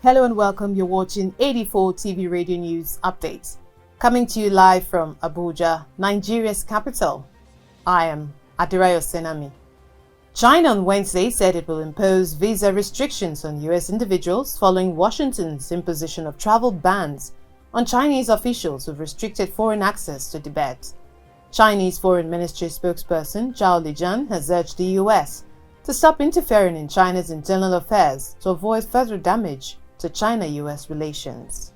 Hello and welcome. You're watching 84 TV Radio News Updates. Coming to you live from Abuja, Nigeria's capital. I am Adirayo Senami. China on Wednesday said it will impose visa restrictions on U.S. individuals following Washington's imposition of travel bans on Chinese officials who've restricted foreign access to Tibet. Chinese Foreign Ministry spokesperson Zhao Lijian has urged the U.S. to stop interfering in China's internal affairs to avoid further damage to China-US relations.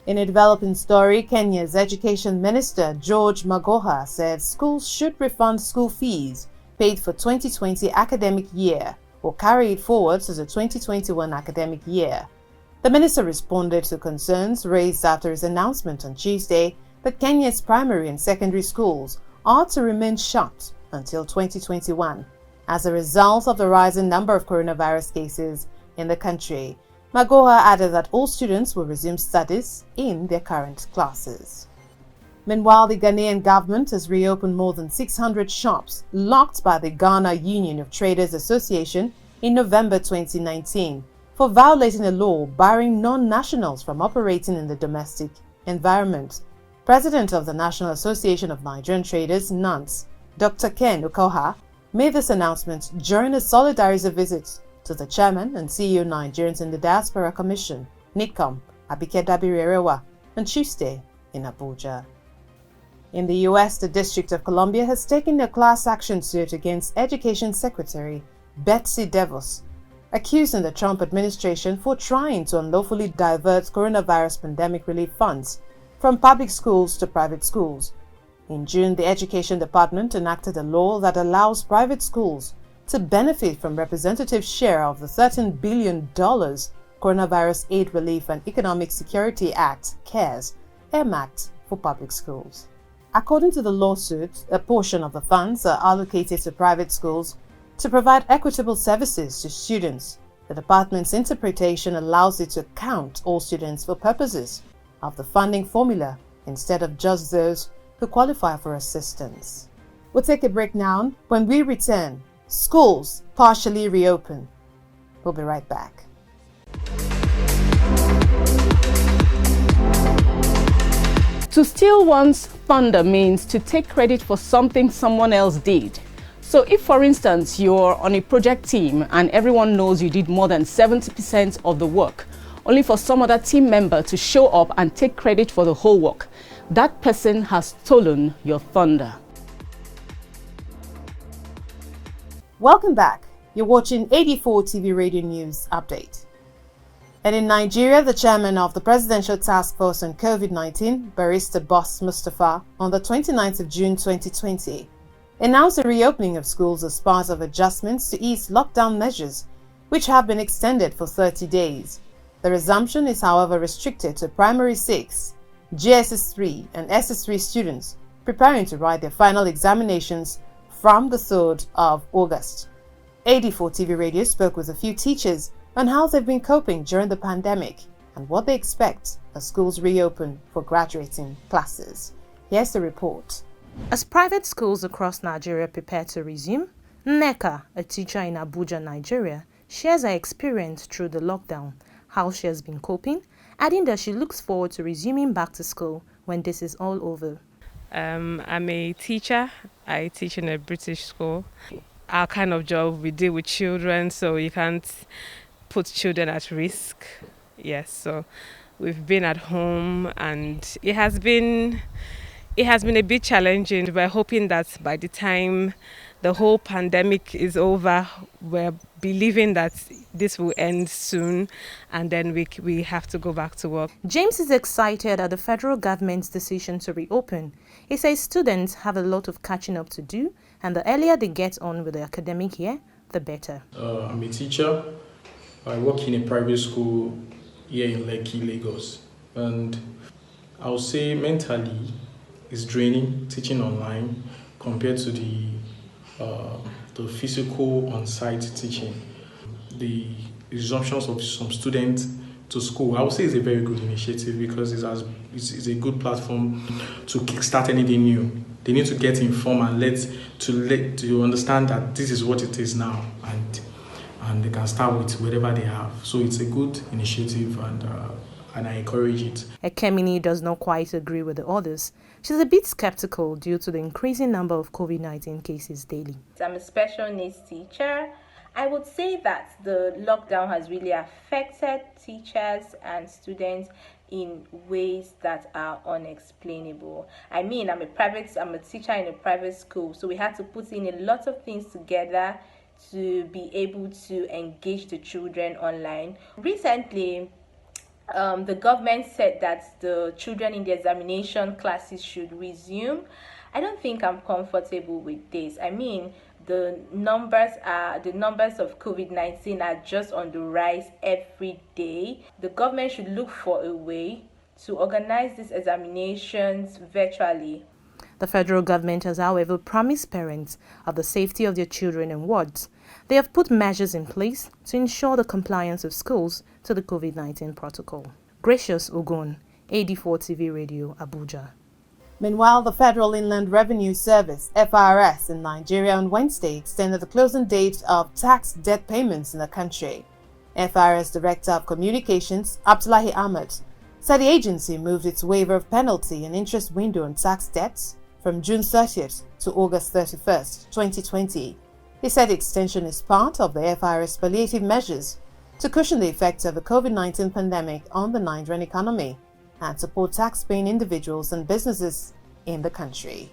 In a developing story, Kenya's Education Minister George Magoha said schools should refund school fees paid for 2020 academic year or carry it forward to the 2021 academic year. The minister responded to concerns raised after his announcement on Tuesday that Kenya's primary and secondary schools are to remain shut until 2021 as a result of the rising number of coronavirus cases in the country. Magoha added that all students will resume studies in their current classes. Meanwhile, the Ghanaian government has reopened more than 600 shops locked by the Ghana Union of Traders Association in November 2019 for violating a law barring non-nationals from operating in the domestic environment. President of the National Association of Nigerian Traders, NANS, Dr. Ken Okoha, made this announcement during a solidarity visit to the chairman and CEO Nigerians in the Diaspora Commission, NICOM, Abike Dabirerewa, on Tuesday in Abuja. In the U.S., the District of Columbia has taken a class action suit against Education Secretary Betsy DeVos, accusing the Trump administration for trying to unlawfully divert coronavirus pandemic relief funds from public schools to private schools. In June, the Education Department enacted a law that allows private schools to benefit from representative share of the $13 billion Coronavirus Aid Relief and Economic Security Act, CARES, earmarked for public schools. According to the lawsuit, a portion of the funds are allocated to private schools to provide equitable services to students. The department's interpretation allows it to count all students for purposes of the funding formula instead of just those who qualify for assistance. We'll take a break now. When we return, schools partially reopen. We'll be right back. To steal one's thunder means to take credit for something someone else did. So if, for instance, you're on a project team and everyone knows you did more than 70% of the work, only for some other team member to show up and take credit for the whole work, that person has stolen your thunder. Welcome back. You're watching 84 TV Radio News Update. And in Nigeria, the chairman of the Presidential Task Force on COVID-19, Barrister Boss Mustapha, on the 29th of June 2020, announced the reopening of schools as part of adjustments to ease lockdown measures, which have been extended for 30 days. The resumption is, however, restricted to Primary 6, GSS 3 and SS3 students preparing to write their final examinations from the 3rd of August. 84 TV Radio spoke with a few teachers on how they've been coping during the pandemic and what they expect as schools reopen for graduating classes. Here's the report. As private schools across Nigeria prepare to resume, Nneka, a teacher in Abuja, Nigeria, shares her experience through the lockdown, how she has been coping, adding that she looks forward to resuming back to school when this is all over. I'm a teacher. I teach in a British school. Our kind of job, we deal with children, so you can't put children at risk. Yes, so we've been at home and it has been a bit challenging. We're hoping that by the time the whole pandemic is over, we're believing that this will end soon and then we have to go back to work. James is excited at the federal government's decision to reopen. He says students have a lot of catching up to do, and the earlier they get on with the academic year, the better. I'm a teacher. I work in a private school here in Lekki, Lagos. And I would say mentally it's draining teaching online compared to the physical on-site teaching. The resumptions of some students to school, I would say it's a very good initiative because it's a good platform to kickstart anything new. They need to get informed and to understand that this is what it is now, and and they can start with whatever they have. So it's a good initiative, and I encourage it. Ekemini does not quite agree with the others. She's a bit skeptical due to the increasing number of COVID-19 cases daily. I'm a special needs teacher. I would say that the lockdown has really affected teachers and students in ways that are unexplainable. I mean, I'm a teacher in a private school, so we had to put in a lot of things together to be able to engage the children online. Recently, the government said that the children in the examination classes should resume. I don't think I'm comfortable with this. I mean, the numbers of COVID-19 are just on the rise every day. The government should look for a way to organize these examinations virtually. The federal government has, however, promised parents of the safety of their children in wards. They have put measures in place to ensure the compliance of schools to the COVID-19 protocol. Gracious Ogun, AD4 TV Radio, Abuja. Meanwhile, the Federal Inland Revenue Service, FRS, in Nigeria on Wednesday extended the closing date of tax debt payments in the country. FRS Director of Communications, Abdullahi Ahmed, said the agency moved its waiver of penalty and interest window on tax debts from June 30th to August 31st, 2020. He said the extension is part of the FRS palliative measures to cushion the effects of the COVID-19 pandemic on the Nigerian economy and support tax-paying individuals and businesses in the country.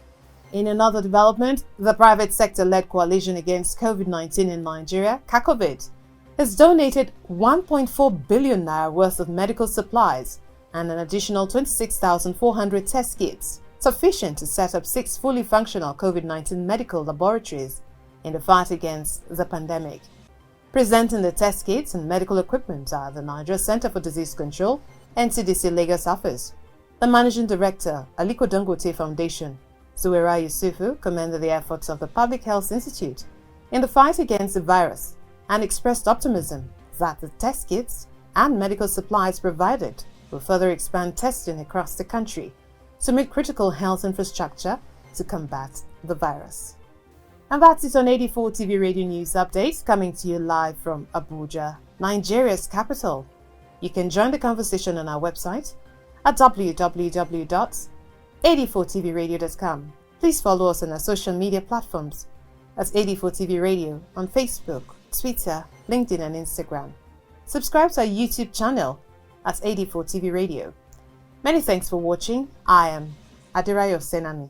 In another development, the private sector-led coalition against COVID-19 in Nigeria, CACOVID, has donated 1.4 billion naira worth of medical supplies and an additional 26,400 test kits, sufficient to set up 6 fully functional COVID-19 medical laboratories in the fight against the pandemic. Presenting the test kits and medical equipment are the Nigeria Center for Disease Control, NCDC Lagos Office. The Managing Director, Aliko Dangote Foundation, Zuwaira Yusufu, commended the efforts of the Public Health Institute in the fight against the virus and expressed optimism that the test kits and medical supplies provided will further expand testing across the country to meet critical health infrastructure to combat the virus. And that's it on AD4 TV Radio News Updates, coming to you live from Abuja, Nigeria's capital. You can join the conversation on our website at www.ad4tvradio.com. Please follow us on our social media platforms at AD4TV Radio on Facebook, Twitter, LinkedIn and Instagram. Subscribe to our YouTube channel at AD4TV Radio. Many thanks for watching. I am Adirayo Senami.